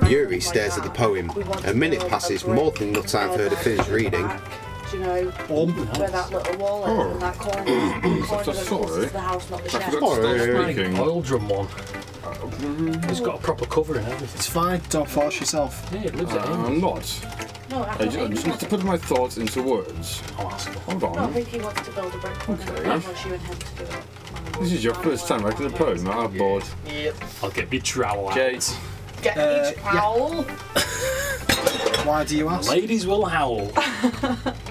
Yuri stares at the poem. A minute passes, more than enough time for her to finish reading. Do you know where that little wall is in that corner? Is the house, not the shed. Sorry. Oil drum one. It's got a proper cover and everything. It's fine, don't force yourself. Yeah, it lives at home. I'm not. No, I just need to put my thoughts into words. I'll ask her. Hold No, I on. think he wants to build a brick one. Okay. I want you and him to do it. This is your first time writing a poem. I'm bored. Yep. I'll get me trowel out. Kate. Get each owl. Why do you ask? Ladies will howl.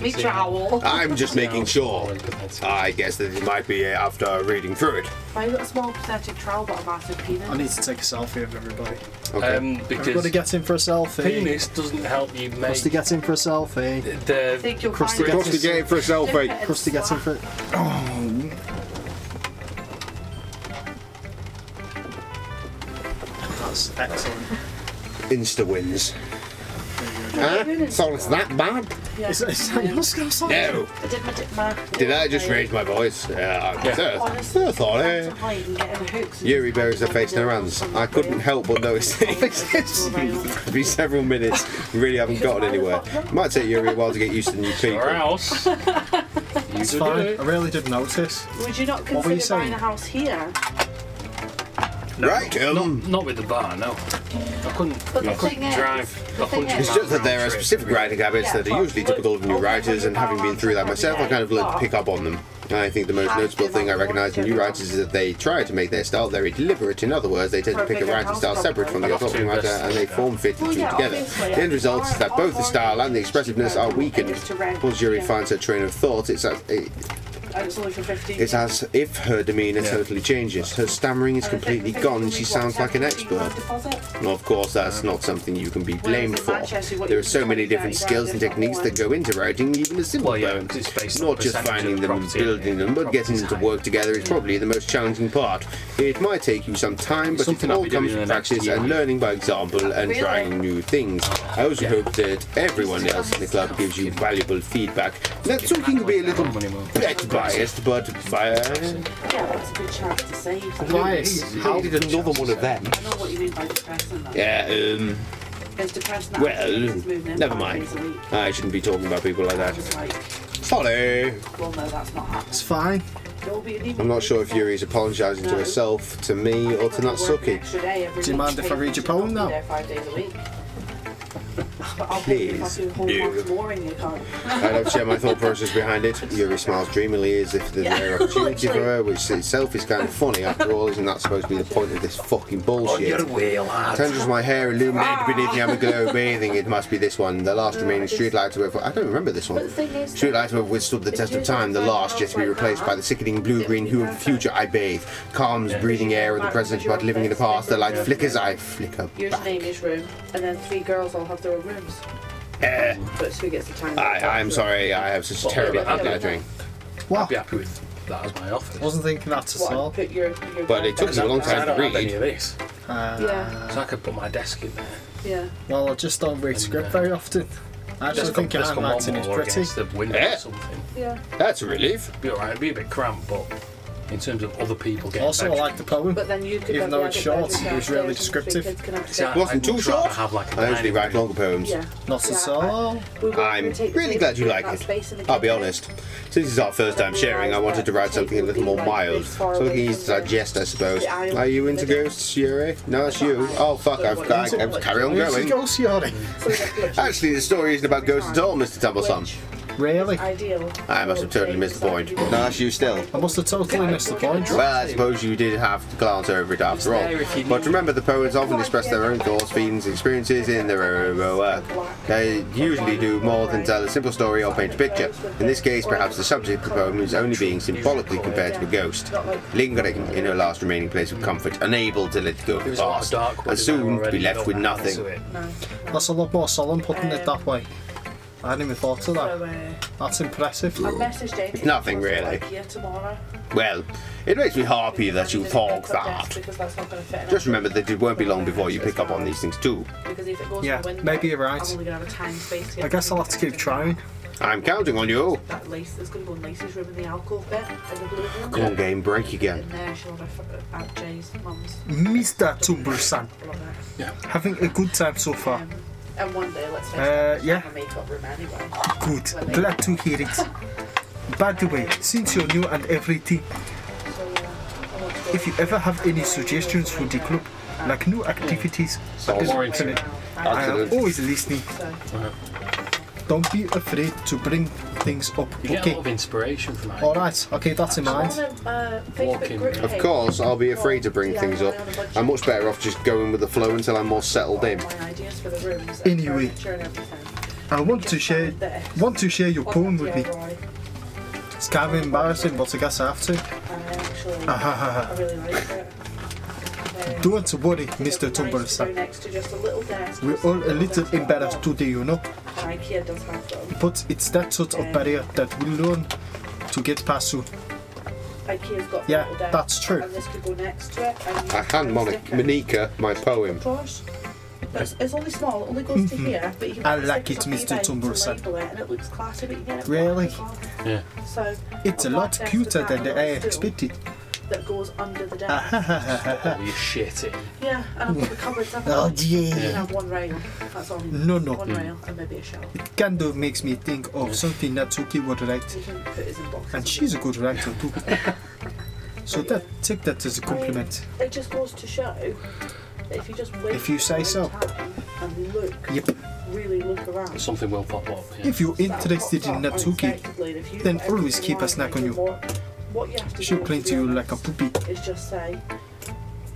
Me trowel. I'm just making sure. I guess that it might be after reading through it. Why you got a small pathetic trowel but a massive penis? I need to take a selfie of everybody. Okay. Because Everybody get in for a selfie. penis doesn't help you make Krusty gets in for a selfie. I the think you'll Krusty find Krusty get in for a selfie. Krusty gets in for it. Oh. That's excellent. Insta wins. So it's that bad? Yeah. Is that your skill set? No. I did my Did I just raise my voice? I thought Yuri buries her face in her hands. I couldn't help but notice it it's been several minutes. We really haven't gotten anywhere. It might take Yuri a while to get used to new people. or else. It's fine. I really did notice. Would you not What were you consider buying saying? a house here? No, Right, not with the bar, no. I couldn't drive. I couldn't It's just that there are specific writing habits that are usually typical of new writers, and having been through that myself, I kind of learned to pick up on them. I think the most noticeable thing I recognise in new writers is that they try to make their style very deliberate. In other words, they tend to pick a writing style separate from the subject matter, and they form-fit the two together. The end result is that both the style and the expressiveness are weakened. Once Yuri finds her train of thought, it's as if her demeanour totally changes. Her stammering is completely gone and she sounds like an expert. And of course, that's not something you can be blamed for. There are so many different skills and techniques that go into writing even a simple poem. Not just finding them and building them, but getting them to work together is probably the most challenging part. It might take you some time, but it all comes from practice and learning by example and trying new things. I also hope that everyone else in the club gives you valuable feedback. That's so you can be a little bit biased, but yeah, that's a good chance to save. Biased? how did another one of them? I know what you mean by depressing though. Yeah, It's depressing. well, never mind. I shouldn't be talking about people like that. Sorry. Well, no, that's not happening. It's fine. I'm not sure if Yuri's apologising to herself, to me, or to Natsuki. Do you mind if I read your poem now? Please do. I don't share my thought process behind it. Yuri smiles dreamily as if there's a rare opportunity for her, which itself is kind of funny. After all, isn't that supposed to be the point of this fucking bullshit? Tendrils of my hair illuminated beneath the amber bathing. It must be this one. The last remaining streetlight to have... I don't remember this one. Streetlight to have withstood the test of time. The last yet to be replaced by the sickening blue-green hue of the future I bathe. Calms, breathing air of the present, but living in the past. The light flickers, I flicker Yours back. name is room, and then 3 girls all have their own rooms. But who gets the time? I'm sorry, I have such a terrible habit of drink. I'd What? be happy with that as my office. I wasn't thinking that at all. Put your But it took you a long I time to don't have any read. of this, Yeah, so I could put my desk in there. yeah. Well, I just don't read script very often. I actually think handwriting is pretty. The window Yeah. or something. Yeah. That's a relief. Be alright. It'd be a bit cramped, but in terms of other people getting Also, I like the poem. But then you could Even though it's short, it was really descriptive. It wasn't too short. I usually write longer poems. Yeah. Not at all. I'm really glad you like it. I'll be honest. Since it's our first time sharing, I wanted to write something a little more mild. Something easy to digest, I suppose. Are you into ghosts, Yuri? No, it's you. Oh, fuck, I've carry on going. Ghost Yuri. Actually, the story isn't about ghosts at all, Mr. Tumbleson. Really? Ideal. I must have totally missed the point. No, that's you still. I must have totally missed the point. Well, I suppose you did have to glance over it after all. But remember, the poets often express their own thoughts, feelings, experiences in their own work. They usually do more than tell a simple story or paint a picture. In this case, perhaps the subject of the poem is only being symbolically compared to a ghost, lingering in her last remaining place of comfort, unable to let go of the past, and soon to be left with nothing. That's a lot more solemn putting it that way. I hadn't even thought of that. That's impressive. It's nothing really. Well, it makes me happy that you thought that. Just remember that it won't be long before you pick up on these things too. Yeah, maybe you're right. I guess I'll have to keep trying. I'm counting on you. That lace is going to go in Lacey's room in the alcove bit in the blue room. Come on, game, break again. And there she'll have Aunt Jay's mum's. Mr. Tumble-san. Yeah. Having a good time so far. And one day, let's face it, yeah. have a makeup room anyway. Good. Glad to hear it. By the way, since you're new and everything, So, I want to go if you ever have any suggestions for the club, like new activities, I am always listening. So, Don't be afraid to bring things up, You get a okay? lot of inspiration from that. Alright, okay, that's in mind. Of course, I'll be afraid to bring things up. I'm much better off just going with the flow until I'm more settled in. Anyway, I want to share your poem with me. It's kind of embarrassing, but I guess I have to. I really like it. Don't worry, Mr. Tumble-san. We're all a little embarrassed today, you know. IKEA does have them. But it's that sort of barrier that we learn to get past soon. IKEA's got Yeah, a little desk, that's true. And this could go next to it. And I hand Monica my poem. It's only small, it only goes to here, but you can I put like stickers it, on Mr. eBay to Tumble-san. label it, and it looks classy, but you get it Really? black as well. Yeah. So It's a lot black desk cuter with than that I little stool expected. That goes under the desk. Oh, you shit it. Yeah, and I've got the cupboards up. Oh, You yeah. can have one rail. That's all. No. One rail and maybe a shelf. Kind of makes me think of something Natsuki would write. You can put his in boxes. And she's a good writer too. So take that as a compliment. It just goes to show that if you just wait If you say for the so. right time and look, Yep. really look around. Something will pop up. Yeah. If you're interested in Natsuki, then always keep a snack on you. What you have to she'll do cling to you like a puppy. is just say,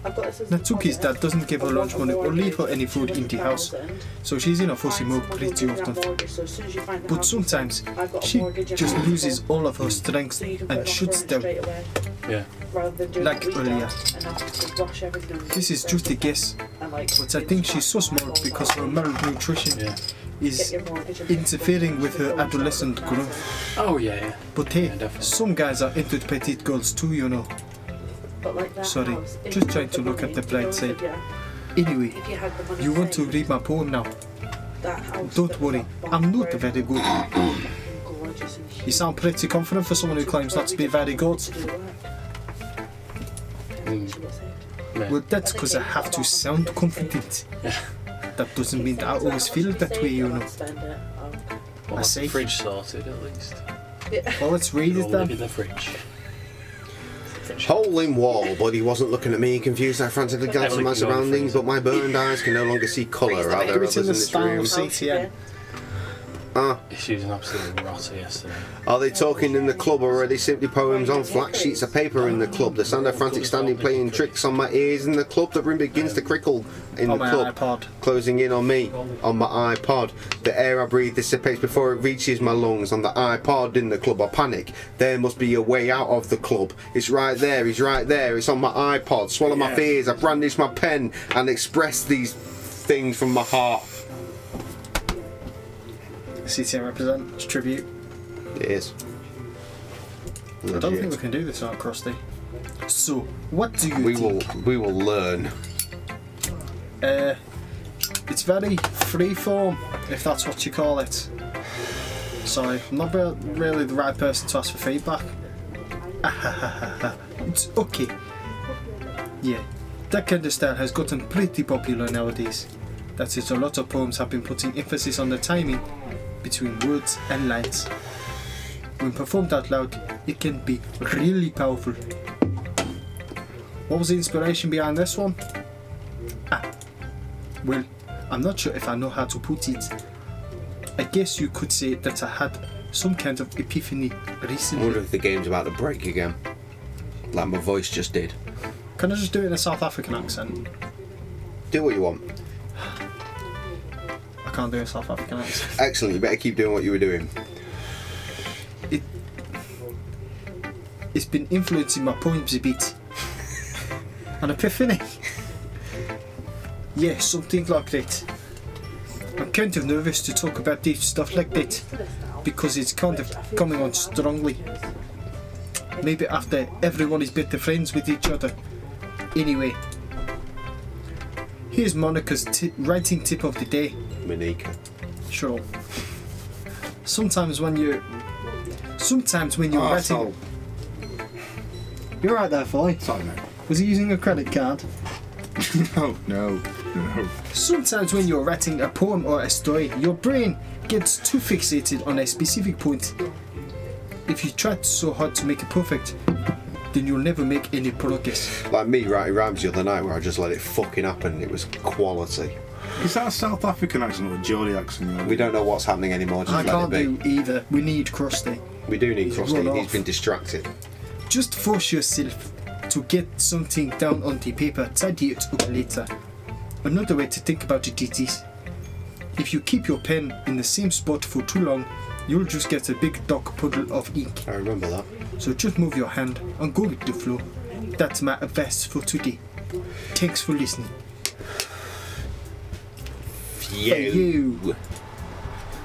I've got this as Natsuki's a deposit. dad doesn't give her I lunch want money a or leave her mortgage any of food in the house, 200,000. so she's in a fussy Find mode someone pretty who'll do that often. mortgage, so as soon as you find the But house, sometimes I've got a she mortgage and just I've got loses a all of her strength so you can put and an offer shuts in down. straight away, Yeah. rather than doing Like what we earlier. did and have to rush everything. This is just a guess, And, like, but I think she's so smart because her malnutrition Yeah. is get your mortgage and interfering with her adolescent growth. Oh, yeah. But hey, Yeah, definitely. some guys are into petite girls too, you know. But like that Sorry, house, if just you trying had to the look at money, the bright you know, side. yeah, Anyway, if you had the money you want to saved, read my poem now? that house Don't that was worry, up I'm not Bath very good. Road, gorgeous and You huge. sound pretty confident for someone who claims not to be very good. To do the work. Okay, she got saved. Yeah. Well, that's because I have to sound confident. That doesn't mean that I always feel that way, you know. Spend it. Well, I that's see. the fridge sorted at least. Well, let's read You it all live in then. the fridge. Hole in wall, but he wasn't looking at me, confused. I frantically glanced at my surroundings, but my burned eyes can no longer see colour. Are there Do it others in in the this style room? of CTN. She was an absolute rotter yesterday. Are they talking in the club, or are they simply poems on flat sheets of paper in the club? The sound of frantic standing playing tricks on my ears in the club. The room begins to crickle in On the my club, iPod. closing in on me, on my iPod. The air I breathe dissipates before it reaches my lungs. On the iPod in the club, I panic. There must be a way out of the club. It's right there, he's right there. It's on my iPod. Swallow my fears. I brandish my pen and express these things from my heart. CTN represents tribute. It is. I don't think we Legit. can do this out, Krusty. So, what do you We think? will learn. It's very freeform, if that's what you call it. Sorry, I'm not really the right person to ask for feedback. It's okay. Yeah, that kind of style has gotten pretty popular nowadays. That is, a lot of poems have been putting emphasis on the timing between words and lines. When performed out loud, it can be really powerful. What was the inspiration behind this one? Well, I'm not sure if I know how to put it. I guess you could say that I had some kind of epiphany I recently. wonder if the game's about to break again, like my voice just did. Can I just do it in a South African accent? Do what you want. I can't do a South African accent. Excellent, you better keep doing what you were doing. It's been influencing my poems a bit. An epiphany? Yeah, something like that. I'm kind of nervous to talk about this stuff like that because it's kind of coming on strongly. Maybe after everyone is better friends with each other. Anyway, here's Monica's writing tip of the day. Monica. Sure. Sometimes when you're writing. You're right there, Folly. Sorry, mate. Was he using a credit card? No. Sometimes when you're writing a poem or a story, your brain gets too fixated on a specific point. If you try so hard to make it perfect, then you'll never make any progress. Like me writing rhymes the other night where I just let it fucking happen and it was quality. Is that a South African accent or a Geordie accent? We don't know what's happening anymore, just I let can't it be. do either. We need Krusty. We do need Krusty, run he's off. been distracted. Just force yourself to get something down on the paper, tidy it up later. Another way to think about it is this. If you keep your pen in the same spot for too long, you'll just get a big dark puddle of ink. I remember that. So just move your hand and go with the flow. That's my advice for today. Thanks for listening. You.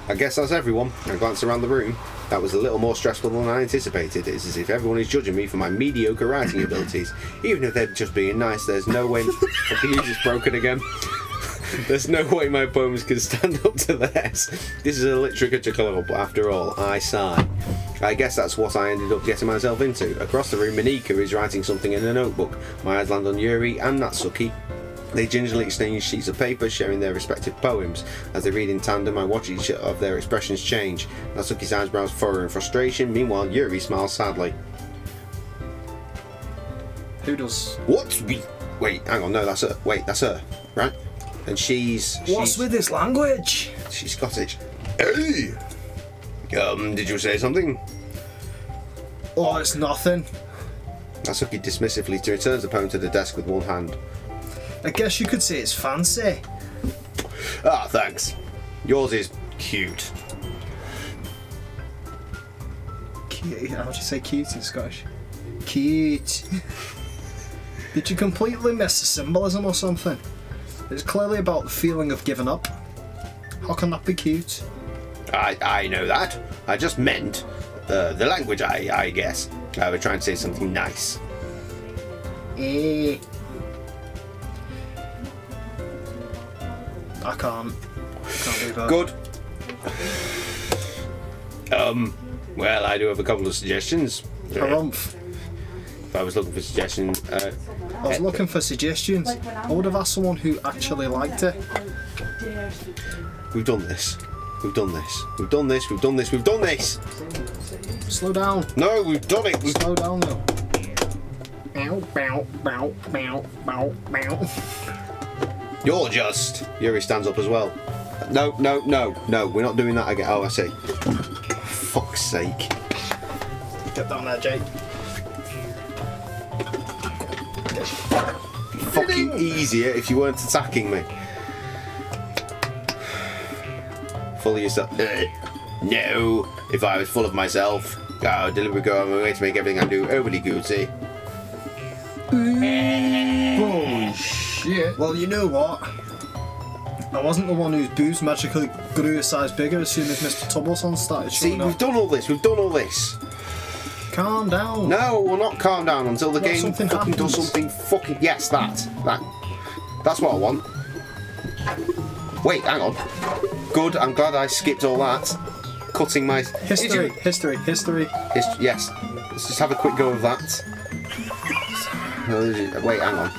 I guess that's everyone. I glance around the room. That was a little more stressful than I anticipated. It's as if everyone is judging me for my mediocre writing abilities. Even if they're just being nice, there's no way... Fucking music's broken again. There's no way my poems can stand up to theirs. This is a literature club, after all. I sigh. I guess that's what I ended up getting myself into. Across the room, Monika is writing something in a notebook. My eyes land on Yuri and Natsuki. They gingerly exchange sheets of paper, sharing their respective poems. As they read in tandem, I watch each of their expressions change. Natsuki's eyebrows furrow in frustration. Meanwhile, Yuri smiles sadly. Who does? What? Wait, hang on. No, that's her. Wait, that's her, right? And she's with this language? She's Scottish. Hey! Did you say something? Oh, it's nothing. Natsuki dismissively returns the poem to the desk with one hand. I guess you could say it's fancy. Ah, thanks. Yours is cute. Cute. How would you say cute in Scottish? Cute. Did you completely miss the symbolism or something? It's clearly about the feeling of giving up. How can that be cute? I know that. I just meant the language, I guess. I was trying to say something nice. I can't do that. Good. Well, I do have a couple of suggestions. Harumph. If I was looking for suggestions, I was looking for suggestions. I would have asked someone who actually liked it. We've done this. We've done this. We've done this. We've done this. We've done this. Slow down. No, we've done it. Slow down though. Bow, bow, bow, bow, bow, bow. You're just. Yuri stands up as well. No, no, no, no. We're not doing that again. Oh, I see. Fuck's sake. Get down there, Jake. Fucking easier if you weren't attacking me. Full of yourself. No. If I was full of myself, I would deliberately go on my way to make everything I do overly goosey. Bullshit. Well, you know what? I wasn't the one whose boobs magically grew a size bigger as soon as Mr. Tubbleson started See, showing we've up. done all this. We've done all this. Calm down. No, we'll not calm down until the game something fucking does happens. something fucking... Yes, that. That's what I want. Wait, hang on. Good, I'm glad I skipped all that. Cutting my... History. Yes. Let's just have a quick go of that. Wait, hang on.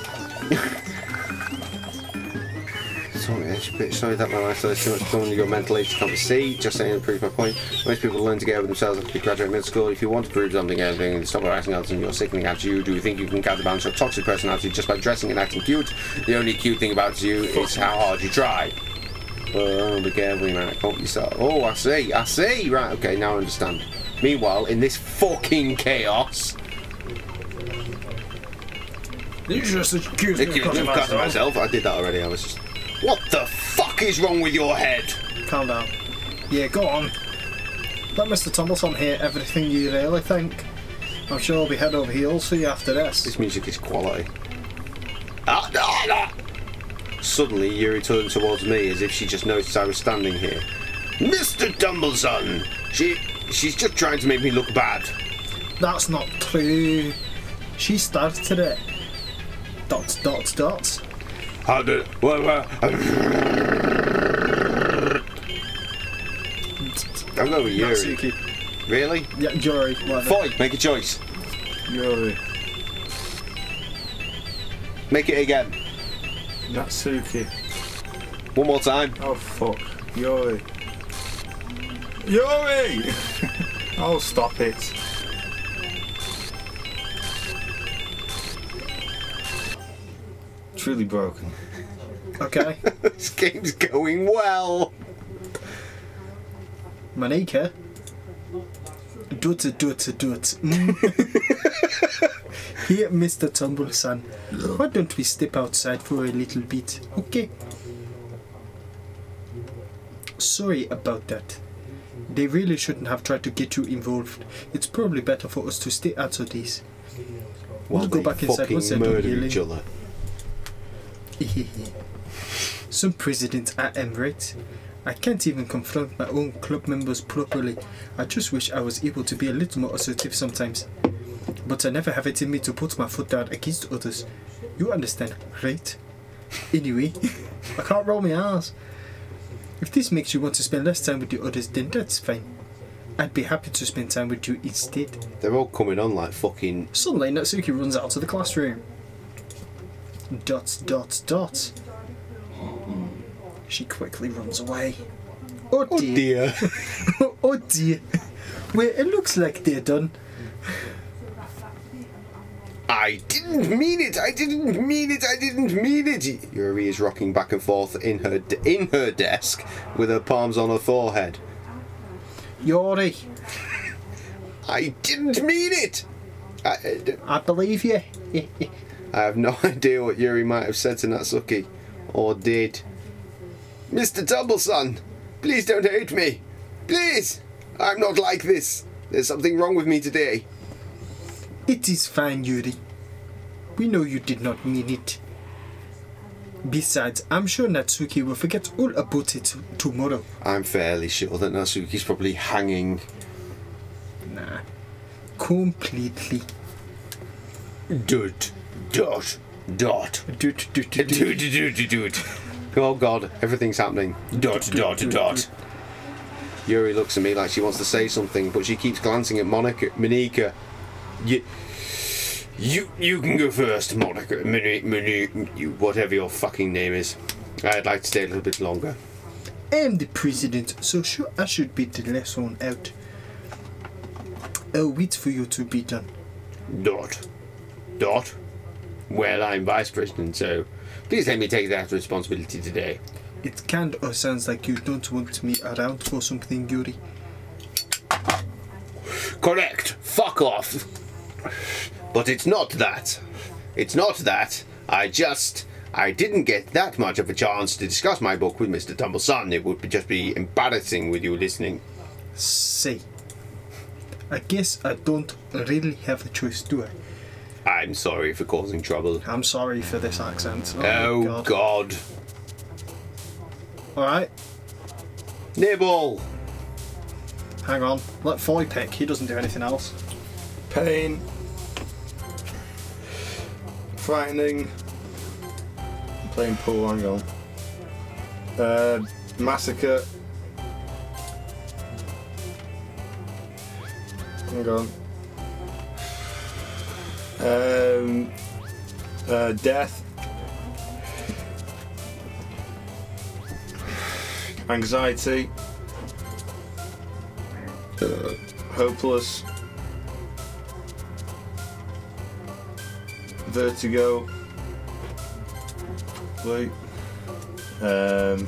Sorry that my lifestyle is too much fun. Your mental age can't see. Just saying to prove my point. Most people learn to get over themselves after they graduate middle school. If you want to prove something, everything, stop writing out in your sickening attitude. Do you think you can counterbalance your toxic personality just by dressing and acting cute? The only cute thing about you is how hard you try. Oh, be careful, man. I can't yourself. Oh, I see. Right, okay, now I understand. Meanwhile, in this fucking chaos... You just accused me of cutting myself. I did that already. I was just... What the fuck is wrong with your head? Calm down. Yeah, go on. Let Mr. Tumbleson hear everything you really think. I'm sure he'll be head over heels for you after this. This music is quality. Suddenly, Yuri turned towards me as if she just noticed I was standing here. Mr. Tumbleson! She's just trying to make me look bad. That's not true. She started it. ... How did... I'm going with Yuri. Natsuki. Really? Yeah, Yuri. Whatever. Fight. Make a choice. Yuri. Make it again. Natsuki. One more time. Oh fuck. Yuri. Yuri! Oh, stop it. Truly broken. Okay. This game's going well. Manika. Dut. Here, Mr. Tumble-san. Why don't we step outside for a little bit? Okay. Sorry about that. They really shouldn't have tried to get you involved. It's probably better for us to stay out of this. We'll go back inside once they're done murder healing. each other. Some presidents are emirates. I can't even confront my own club members properly. I just wish I was able to be a little more assertive sometimes. But I never have it in me to put my foot down against others. You understand, right? Anyway, I can't roll my R's. If this makes you want to spend less time with the others, then that's fine. I'd be happy to spend time with you instead. They're all coming on like fucking... Suddenly, Natsuki runs out of the classroom. ... She quickly runs away. Oh dear. Oh dear. Well, it looks like they're done. I didn't mean it! I didn't mean it! I didn't mean it! Yuri is rocking back and forth in her desk with her palms on her forehead. Yuri. I didn't mean it! I believe you. I have no idea what Yuri might have said to Natsuki. Or did. Mr. Tumble-san, please don't hate me. Please! I'm not like this. There's something wrong with me today. It is fine, Yuri. We know you did not mean it. Besides, I'm sure Natsuki will forget all about it tomorrow. I'm fairly sure that Natsuki's probably hanging. Nah. Completely. Dot. Doot. Oh god, everything's happening. Dot. Yuri looks at me like she wants to say something, but she keeps glancing at Monika. You can go first, Monica. You, whatever your fucking name is. I'd like to stay a little bit longer. I am the president, so sure I should be the last one out. I'll wait for you to be done. Dot. Well, I'm vice president, so please let me take that responsibility today. It kind of sounds like you don't want me around for something, Yuri. Correct. Fuck off. But it's not that. It's not that. I didn't get that much of a chance to discuss my book with Mr. Tumble-san. It would just be embarrassing with you listening. Say, I guess I don't really have a choice, do I? I'm sorry for causing trouble. I'm sorry for this accent. Oh God. Alright. Nibble. Hang on. Let Foy pick. He doesn't do anything else. Pain. Frightening. I'm playing pool, hang on. Massacre. Hang on. Death. Anxiety. Hopeless. Vertigo. Wait.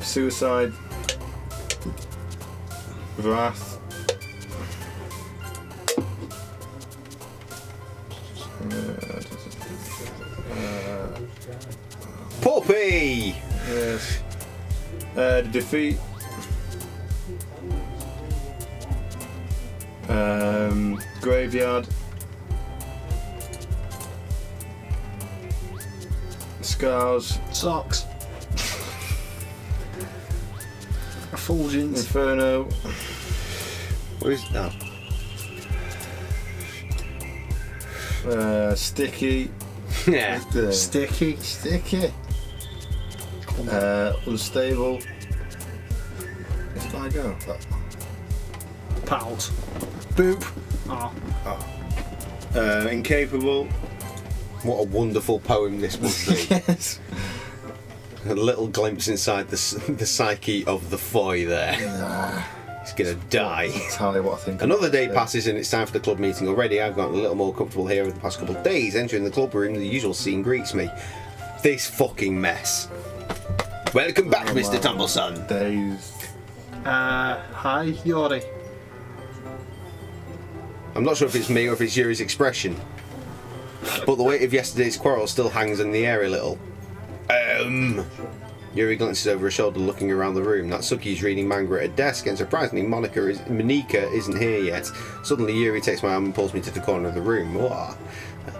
Suicide. Wrath. Puppy! Yes. Defeat. Graveyard. Scars. Socks. Effulgence. Inferno. What is that? Sticky. Yeah. Sticky. Unstable. Where did I go? pals. Boop. Oh. Incapable. What a wonderful poem this would be. Yes. A little glimpse inside the psyche of the foy there. He's gonna die. Tell you what I think. Another day passes and it's time for the club meeting already. I've gotten a little more comfortable here over the past couple of days. Entering the club room, the usual scene greets me. This fucking mess. Welcome back, Mr. Tumbleson. Days. Hi, Yori. I'm not sure if it's me or if it's Yuri's expression, but the weight of yesterday's quarrel still hangs in the air a little. Yuri glances over her shoulder looking around the room. Natsuki's reading manga at a desk and surprisingly Monika isn't here yet. Suddenly Yuri takes my arm and pulls me to the corner of the room. What?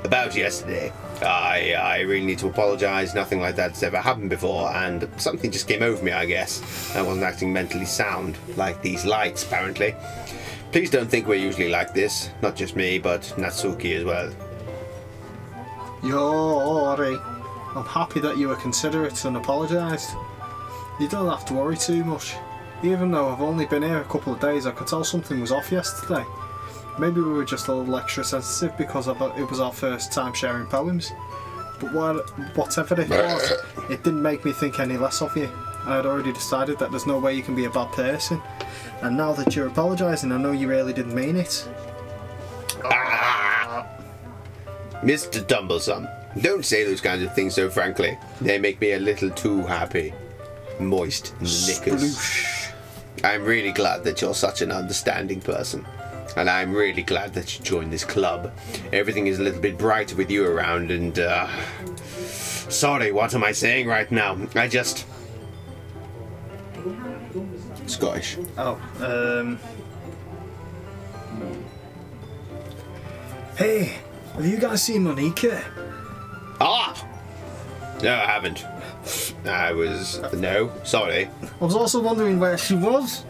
About yesterday. I really need to apologise. Nothing like that's ever happened before and something just came over me, I guess. I wasn't acting mentally sound, like these lights apparently. Please don't think we're usually like this. Not just me, but Natsuki as well. Yori. I'm happy that you were considerate and apologised. You don't have to worry too much. Even though I've only been here a couple of days, I could tell something was off yesterday. Maybe we were just a little extra sensitive because it was our first time sharing poems. But whatever it was, it didn't make me think any less of you. I had already decided that there's no way you can be a bad person. And now that you're apologising, I know you really didn't mean it. Mr. Tumbleson, don't say those kinds of things so frankly. They make me a little too happy. Moist in the knickers. Sploosh. I'm really glad that you're such an understanding person. And I'm really glad that you joined this club. Everything is a little bit brighter with you around and, sorry, what am I saying right now? I just... Scottish. Oh, Hey, have you guys seen Monika? Ah! No, I haven't. No, sorry. I was also wondering where she was.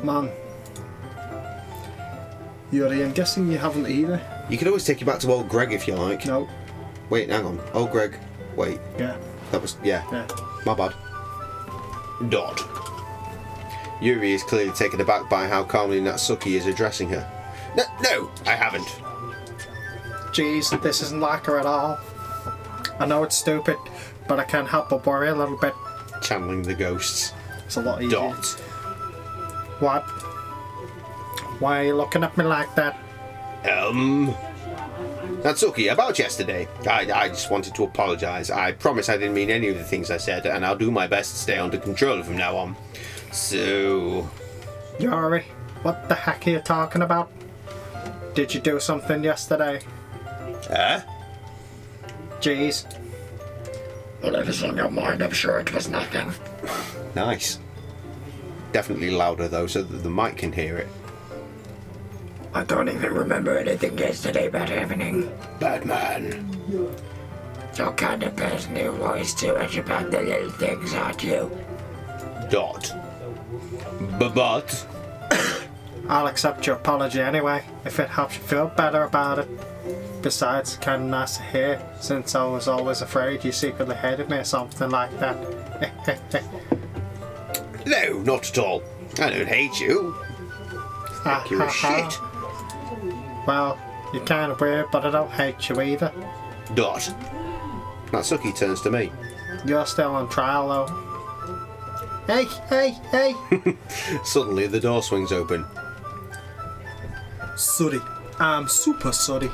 Man. Yuri, I'm guessing you haven't either. You can always take you back to old Greg if you like. No. Wait, hang on. Old Greg. Wait. Yeah. That was... Yeah. My bad. Dot. Yuri is clearly taken aback by how calmly Natsuki is addressing her. No, I haven't. Jeez, this isn't like her at all. I know it's stupid, but I can't help but worry a little bit. Channeling the ghosts. It's a lot easier. Dot. What? Why are you looking at me like that? Natsuki, about yesterday. I just wanted to apologise. I promise I didn't mean any of the things I said, and I'll do my best to stay under control from now on. So... Yuri, what the heck are you talking about? Did you do something yesterday? Jeez. Whatever's on your mind, I'm sure it was nothing. Nice. Definitely louder though, so that the mic can hear it. I don't even remember anything yesterday that evening. Batman. You're kind of person who worries too much about the little things, aren't you? Dot. But... I'll accept your apology anyway, if it helps you feel better about it. Besides, it's kind of nice to hear, since I was always afraid you secretly hated me or something like that. No, not at all. I don't hate you. You're a shit. Well, you're kind of weird, but I don't hate you either. Dot. Natsuki turns to me. You're still on trial though. Hey! Suddenly the door swings open. Sorry. I'm super sorry.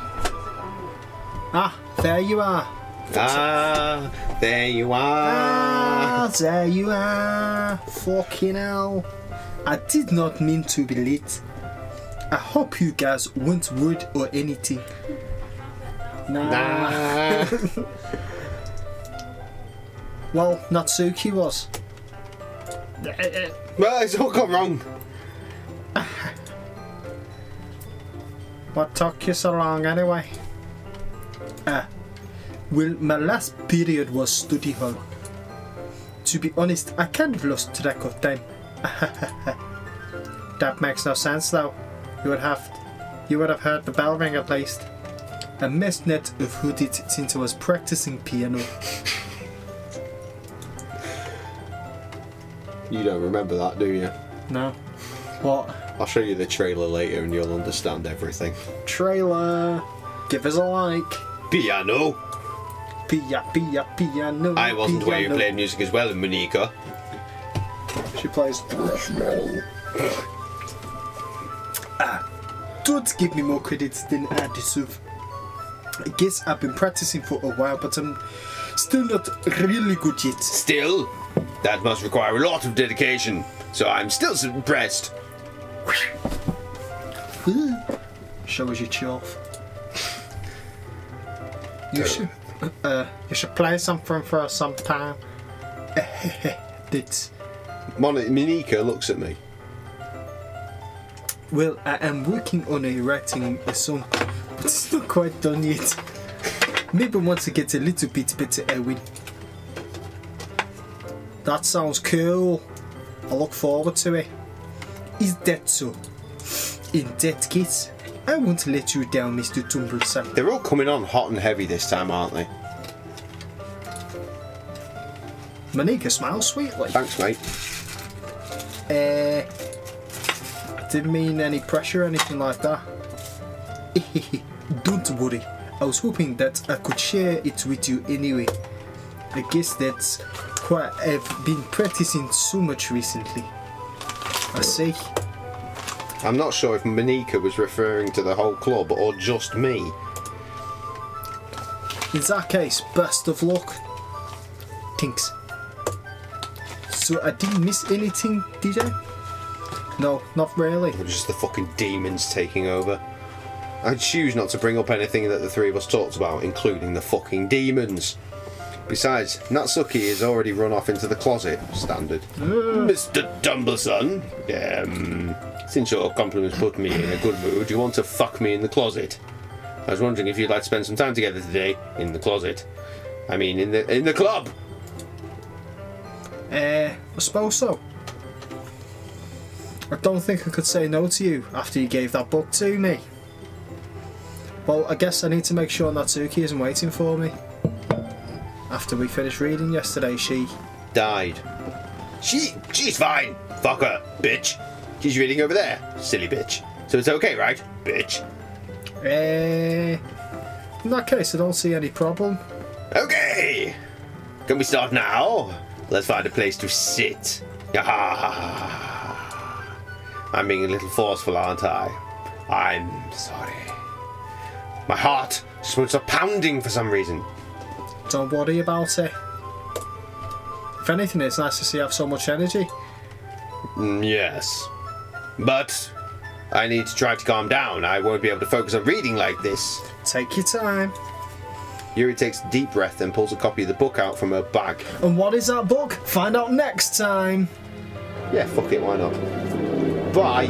Ah, there you are. Ah, there you are. Ah, there you are. Fucking hell. I did not mean to be late. I hope you guys weren't worried or anything. Nah. Well, Natsuki was. Well, it's all gone wrong. What took you so long anyway? Well, my last period was study hall. To be honest, I kind of lost track of time. That makes no sense though. You would have heard the bell ring at least. I missed net of who did it since I was practicing piano. You don't remember that, do you? No. What? I'll show you the trailer later and you'll understand everything. Trailer. Give us a like. Piano. Piano. I wasn't piano. where you played music as well, Monica. She plays. Don't give me more credits than I deserve. I guess I've been practicing for a while, but I'm still not really good yet. Still, that must require a lot of dedication, so I'm still impressed. Show us your chaff. You should play something for us sometime. That's. Monica looks at me. Well, I am working on writing a song, but it's not quite done yet. Maybe once I get a little bit better, I will. That sounds cool. I look forward to it. Is that so? In that case, I won't let you down, Mr. Tumblesome. They're all coming on hot and heavy this time, aren't they? Monica smiles sweetly. Thanks, mate. I didn't mean any pressure or anything like that. Don't worry. I was hoping that I could share it with you anyway. I guess that's why I've been practicing so much recently. I see. I'm not sure if Monica was referring to the whole club or just me. In that case, best of luck. Thanks. So I didn't miss anything, did I? No, not really. Or just the fucking demons taking over. I choose not to bring up anything that the three of us talked about, including the fucking demons. Besides, Natsuki has already run off into the closet. Standard. Mr. Dumbleson, since your compliments put me in a good mood, you want to fuck me in the closet? I was wondering if you'd like to spend some time together today in the closet. I mean, in the club. I suppose so. I don't think I could say no to you after you gave that book to me. Well, I guess I need to make sure Natsuki isn't waiting for me. After we finished reading yesterday, she died. She's fine. Fuck her, bitch. She's reading over there, silly bitch. So it's okay, right, bitch? In that case, I don't see any problem. Okay. Can we start now? Let's find a place to sit. I'm being a little forceful, aren't I? I'm sorry. My heart just won't stop pounding for some reason. Don't worry about it. If anything, it's nice to see you have so much energy. Yes. But I need to try to calm down. I won't be able to focus on reading like this. Take your time. Yuri takes a deep breath and pulls a copy of the book out from her bag. And what is that book? Find out next time. Yeah, fuck it, why not? Bye.